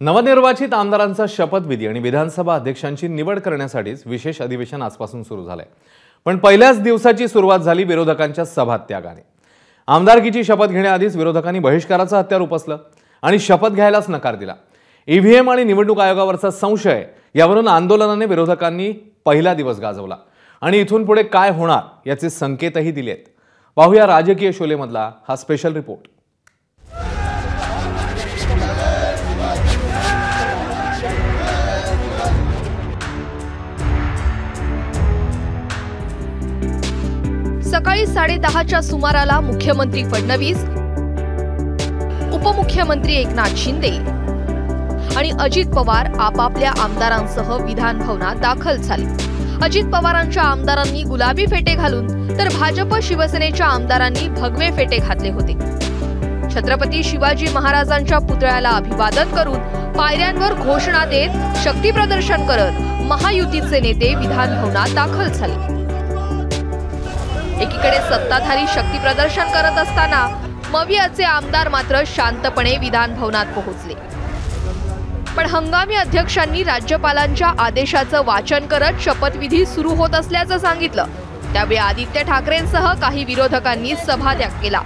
नवनिर्वाचित आमदारांचा शपथविधी आणि विधानसभा अध्यक्षांची निवड करण्यासाठीच विशेष अधिवेशन आजपासून सुरू झालंय। पण पहिल्याच दिवसाची सुरुवात झाली विरोधकांच्या सभात्यागाने। आमदारकीची शपथ घेण्याआधीच विरोधकांनी बहिष्काराचं हत्यार उपसलं आणि शपथ घ्यायलाच नकार दिला। ईव्हीएम आणि निवडणूक आयोगावरचा संशय यावरून आंदोलनाने विरोधकांनी पहिला दिवस गाजवला आणि इथून पुढे काय होणार याचे संकेतही दिलेत। पाहूया राजकीय शोलेमधला हा स्पेशल रिपोर्ट। सकाळी 10:30च्या सुमाराला मुख्यमंत्री फडणवीस, उपमुख्यमंत्री एकनाथ शिंदे आणि अजित पवार आपापल्या आमदारांसह विधान भवनात दाखल झाले। अजित पवारांच्या आमदारांनी गुलाबी फेटे घालून तर भाजप शिवसेनेच्या आमदारांनी भगवे फेटे घातले होते। छत्रपती शिवाजी महाराजांच्या पुतळ्याला अभिवादन करून पायऱ्यांवर घोषणा देत शक्ती प्रदर्शन करत महायुतीचे नेते विधान भवनात दाखल झाले। एकीकडे सत्ताधारी शक्ती प्रदर्शन करत असताना मवियाचे आमदार मात्र शांतपणे विधान भवनात पोहोचले। पण हंगामी अध्यक्षांनी राज्यपालांच्या आदेशाचं वाचन करत शपथविधी सुरू होत असल्याचं सांगितलं। त्यावेळी आदित्य ठाकरेंसह काही विरोधकांनी सभात्याग केला।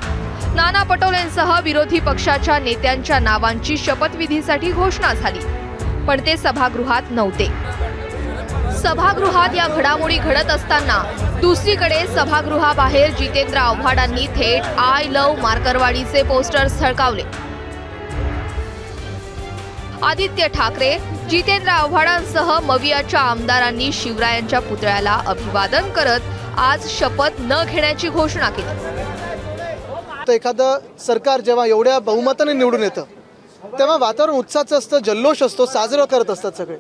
नाना पटोलेंसह विरोधी पक्षाच्या नेत्यांच्या नावांची शपथविधीसाठी घोषणा झाली, पण ते सभागृहात नव्हते। सभागृहात या घडामोडी घडत असताना दुसरीकडे सभागृहाबाहेर जितेंद्र आव्हाडांनी थेट आय लव्ह मार्करवाडीचे पोस्टर्स झळकावले। आदित्य ठाकरे, जितेंद्र आव्हाडांसह मवियाच्या आमदारांनी शिवरायांच्या पुतळ्याला अभिवादन करत आज शपथ न घेण्याची घोषणा केली। एखादं सरकार जेव्हा एवढ्या बहुमताने निवडून येतं तेव्हा वातावरण उत्साहाचं असतं, जल्लोष असतो, साजरं करत असतात सगळे।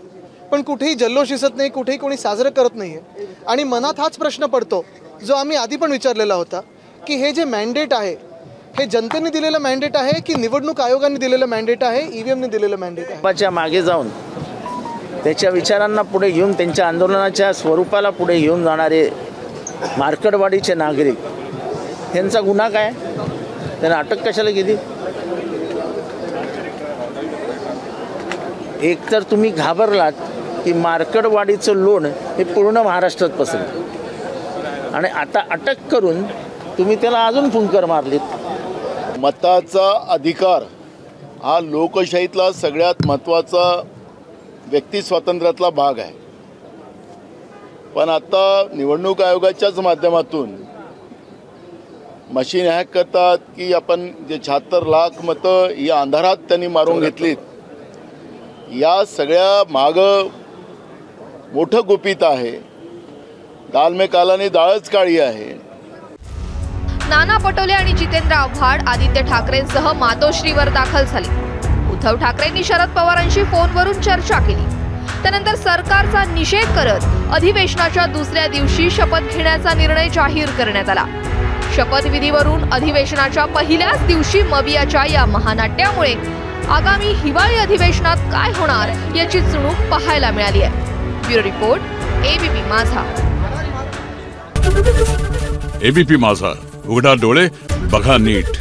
पण कुठेही जल्लोष दिसत नाही, कुठेही कोणी साजरं करत नाहीये। आणि मनात हाच प्रश्न पडतो जो आम्ही आधी पण विचारलेला होता की हे जे मॅन्डेट आहे हे जनतेने दिलेलं मॅन्डेट आहे की निवडणूक आयोगाने दिलेलं मॅन्डेट आहे, ईव्हीएमने दिलेलं मॅन्डेट आहे। त्याच्या मागे जाऊन त्याच्या विचारांना पुढे घेऊन त्यांच्या आंदोलनाच्या स्वरूपाला पुढे घेऊन जाणारे मार्करवाडीचे नागरिक, त्यांचा गुन्हा काय? त्यांना अटक कशाला केली? एक तर तुम्ही घाबरलात की मार्करवाडीचं लोण हे पूर्ण महाराष्ट्रात पसरलं आणि आता अटक करून तुम्ही त्याला अजून फुंकर मारलीत। मताचा अधिकार हा लोकशाहीतला सगळ्यात महत्त्वाचा व्यक्ती स्वातंत्र्यातला भाग आहे। पण आता निवडणूक आयोगाच्याच माध्यमातून मशीन हॅक करतात की आपण जे 76 लाख मतं ही अंधारात त्यांनी मारून घेतलीत, या सगळ्या मागं मोठं गुपित आहे। दाल में काला नाही डाळच काळी आहे। नाना पटोले आणि जितेंद्र आव्हाड आदित्य ठाकरेंसह मातोश्रीवर दाखल झाले। उद्धव ठाकरेंनी शरद पवारांशी फोनवरून चर्चा केली। त्यानंतर सरकारचा निषेध करत अधिवेशनाच्या दुसऱ्या दिवशी शपथ घेण्याचा निर्णय जाहीर करण्यात आला। शपथविधीवरून अधिवेशनाच्या पहिल्याच दिवशी मवियाच्या या महानाट्यामुळे आगामी हिवाळी अधिवेशनात काय होणार याची चुणूक पाहायला मिळाली आहे। ब्युरो रिपोर्ट, एबीपी माझा। एबीपी माझा, उघडा डोळे बघा नीट।